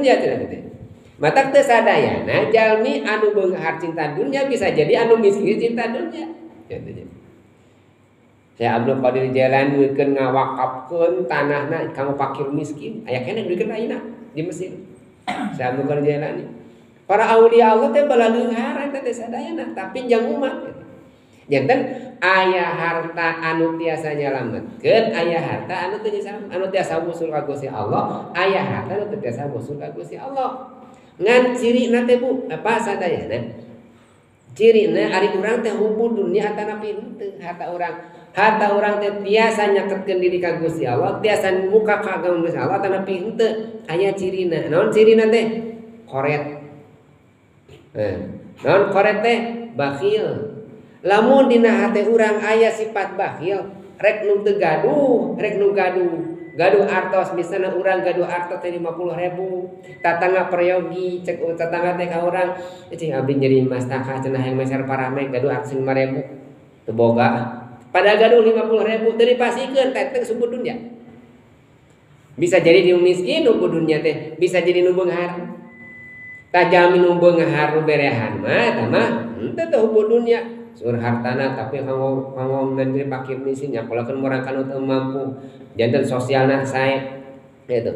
dunya cenah teh. Matak teu sadayana jalmi anu beunghar cinta dunya bisa jadi anu miskin cinta dunya. Contohnya. Saya Abdul Qadir Jailani nukeun ngawakafkeun tanahna kanggo fakir miskin. Aya keneh duikeun ayeuna di Mesir. Saya Abdul Qadir Jailani. Para aulia Allah teh bala leunghar eta teh sadayana tapi jang umat. Janten aya harta anu tiasa nyalametkeun, aya harta anu tiasa wusul ka Gusti Allah, aya harta anu tiasa wusul ka Gusti Allah. Ngan cirina teh Bu, apa sadayana? Cirina ari urang teh hubbu dunya hatana pinteu, harta urang teh tiasa nyaketkeun diri ka Gusti Allah, tiasa muka ka agama Gusti Allah hatana pinteu. Aya cirina. Naon cirina teh? Koret. Naon koret teh? Bakhil. Lamun dina hate urang aya sifat bakhil, rek nu teu gaduh, rek nu gaduh artos misalna urang gaduh artos teh 50.000, tatangga prayogi cek tatangga teh ka urang, cing abdi nyeri emas taka cenah hayang meser parame gaduh artos 5.000 teu boga. Pada gaduh 50.000 teu dipasikeun teh subut dunya. Bisa jadi di miskin nu dunya teh, bisa jadi nu beunghar. Tah jalmi nu beunghar nu berehan mah tah mah henteu teh hubbu dunya. Sur hartana tapi kanggo ngendri fakir miskin nyakolakeun murang kanu teu mampu janten sosialna sae gitu.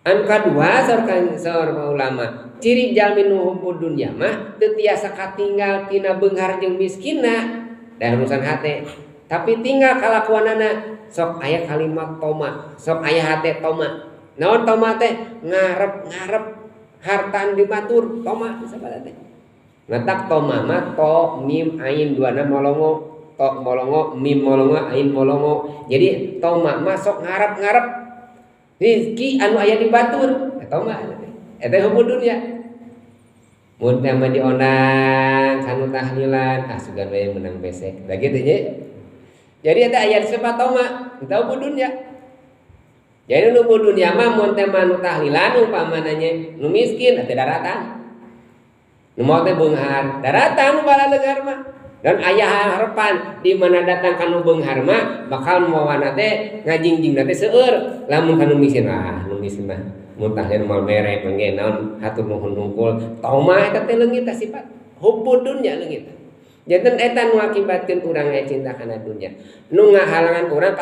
Anu kadua saur ulama ciri jalmi nu hubbu dunya mah teu tiasa katinggal tina beunghar jeung miskinna da urusan hate tapi tinggal kalakuanana sok aya kalimat toma sok aya hate toma. Naon toma teh? Ngarep hartaan dibatur toma sabada teh. Ngatak toma mah to mim ain duana molongo, to molongo mim molongo ain molongo. Jadi toma mah sok ngarep rezeki anu aya di batur toma eta hubbu dunya. Mun teh mah diondang kanu tahlilan sugan we menang besek da kitu nya. Jadi eta aya sifat toma eta hubbu dunya. Jadi nu hubbu dunya mah mun teh mah nu tahlilan umpamana nya nu miskin teh daratan. Nu mau teh beunghar, daratan bala leunghar mah. Dan aya harapan di mana datang kanu beunghar mah bakal moana teh ngajingjingna teh seueur. Lamun kanu miskin nu miskin mah mun tahlilan moal mere mangge naon hatur nuhun hungkul. Toma eta teh leungit teh sifat hubbu dunya leungit. Janten eta nu ngakibatkeun urang aya cinta kana dunya. Nu ngahalangan urang